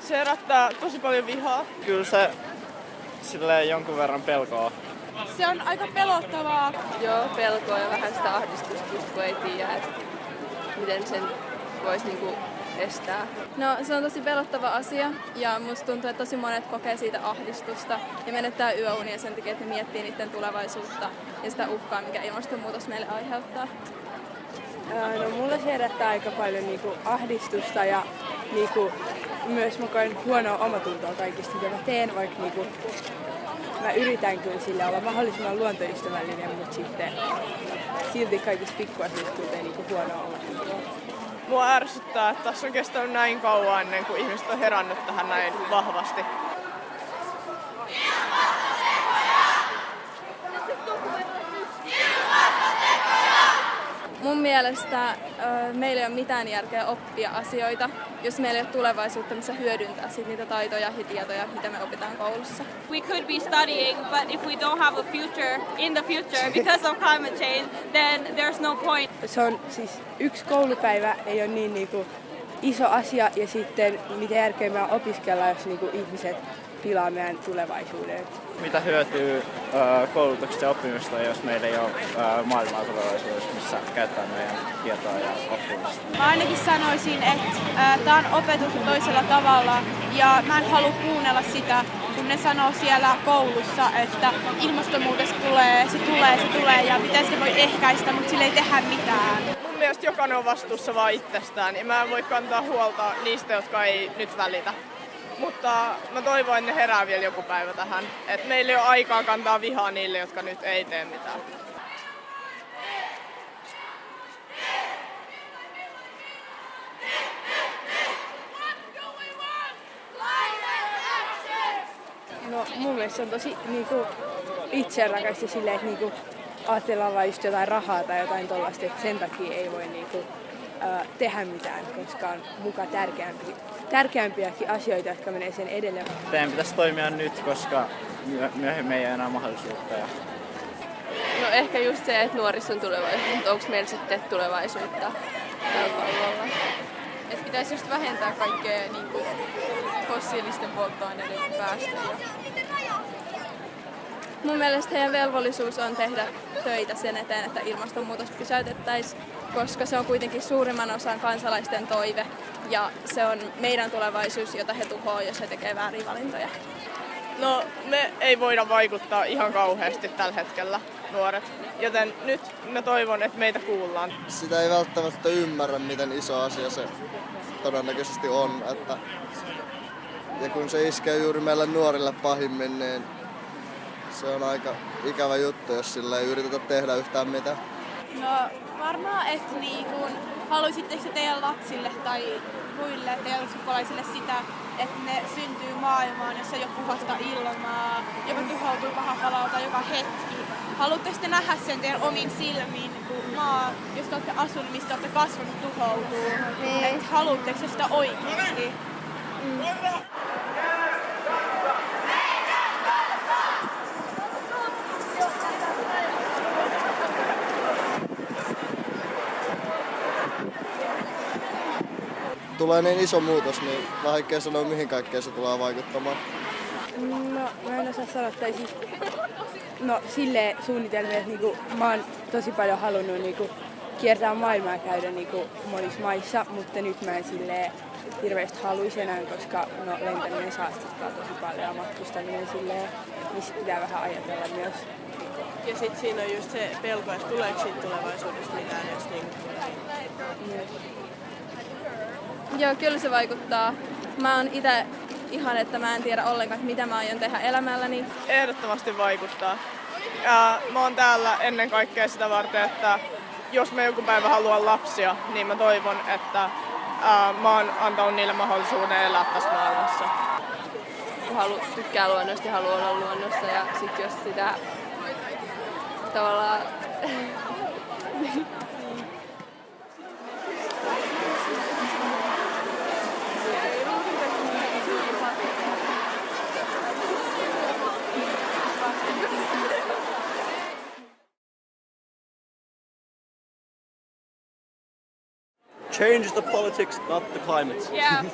Se herättää tosi paljon vihaa. Kyllä se silleen jonkun verran pelkoa. Se on aika pelottavaa. Joo, pelkoa ja vähän sitä ahdistusta, just kun ei tiedä, että miten sen voisi niinku estää. No se on tosi pelottava asia ja musta tuntuu, että tosi monet kokee siitä ahdistusta ja menettää yöunia sen takia, että ne miettii niiden tulevaisuutta ja sitä uhkaa, mikä ilmastonmuutos meille aiheuttaa. No mulla se herättää aika paljon niinku ahdistusta ja niinku myös mä koen huonoa omatuntoa kaikista, mitä mä teen, vaikka niinku mä yritän kyllä sille olla mahdollisimman luontoystävällinen, mutta sitten silti kaikista pikkuasioista tuntee niinku huonoa omatuntoa. Mua ärsyttää, että tässä on kestänyt näin kauan ennen kuin ihmiset on herännyt tähän näin vahvasti. Mun mielestä meillä ei ole mitään järkeä oppia asioita, jos meillä ei ole tulevaisuutta, missä hyödyntää niitä taitoja ja tietoja, mitä me opitaan koulussa. We could be studying, but if we don't have a future in the future because of climate change, then there's no point. Se on siis yksi koulupäivä ei ole niin niinku iso asia ja sitten mitä järkeä me opiskella, jos niinku ihmiset pilaa meidän tulevaisuuden. Mitä hyötyy koulutuksesta ja oppimista, jos meillä ei ole maailmaa tulevaisuudessa, missä käyttää meidän tietoa ja oppimista? Mä ainakin sanoisin, että tää on opetus toisella tavalla ja mä en halua kuunnella sitä, kun ne sanoo siellä koulussa, että ilmastonmuutos tulee, se tulee ja miten se voi ehkäistä, mutta sille ei tehdä mitään. Mun mielestä jokainen on vastuussa vaan itsestään ja mä en voi kantaa huolta niistä, jotka ei nyt välitä. Mutta mä toivon, että ne herää vielä joku päivä tähän. Että meillä ei ole aikaa kantaa vihaa niille, jotka nyt ei tee mitään. No mun mielestä se on tosi niinku itserakasta silleen, että niinku ajatellaan vaan just jotain rahaa tai jotain tollaista, että sen takia ei voi niinku tehdä mitään, koska on muka tärkeämpiäkin asioita, jotka menee sen edelle. Teidän pitäisi toimia nyt, koska myöhemmin ei ole enää mahdollisuutta. No ehkä just se, että nuorissa on tulevaisuutta, mutta onko meillä sitten tulevaisuutta tällä pallolla? Et pitäisi just vähentää kaikkea niinku fossiilisten polttoaineiden päästöjä. Mun mielestä heidän velvollisuus on tehdä töitä sen eteen, että ilmastonmuutos pysäytettäisiin, koska se on kuitenkin suurimman osan kansalaisten toive ja se on meidän tulevaisuus, jota he tuhoaa, jos he tekevät väärin valintoja. No me ei voida vaikuttaa ihan kauheasti tällä hetkellä, nuoret. Joten nyt mä toivon, että meitä kuullaan. Sitä ei välttämättä ymmärrä, miten iso asia se todennäköisesti on. Ja kun se iskee juuri meille nuorille pahimmin, niin se on aika ikävä juttu, jos sillä ei yritetä tehdä yhtään mitään. No varmaan, että niinku, haluaisitteko te teidän lapsille tai muille teidän sukulaisille sitä, että ne syntyy maailmaan, jossa ei ole puhasta ilmaa, joka tuhoutuu pahapalalta joka hetki. Haluatteko te nähdä sen teidän omin silmiin, kun maa, jos te olette asunut, mistä olette kasvanut, tuhoutuu? Et haluatteko te sitä oikeasti? Tulee niin iso muutos, niin vaikea sanoa mihin kaikkeen se tulee vaikuttamaan. No mä en osaa sanoa, tai siis silleen suunnitelmia, että niinku, mä oon tosi paljon halunnut niinku, kiertää maailmaa ja käydä niinku, monissa maissa, mutta nyt mä en silleen hirveästi haluaisi enää, koska lentäminen saastuttaa tosi paljon ja matkustaminen silleen, missä pitää vähän ajatella myös. Ja sit siinä on just se pelko, että tuleeko siitä tulevaisuudesta mitään, jos Joo, kyllä se vaikuttaa. Mä oon itse ihan, että mä en tiedä ollenkaan, mitä mä aion tehdä elämälläni. Ehdottomasti vaikuttaa. Ja mä oon täällä ennen kaikkea sitä varten, että jos mä joku päivä haluan lapsia, niin mä toivon, että mä oon antanut niille mahdollisuuden elää tässä maailmassa. Kun tykkää luonnosta ja haluaa olla luonnossa ja sit jos sitä tavallaan Change the politics, not the climate. Yeah.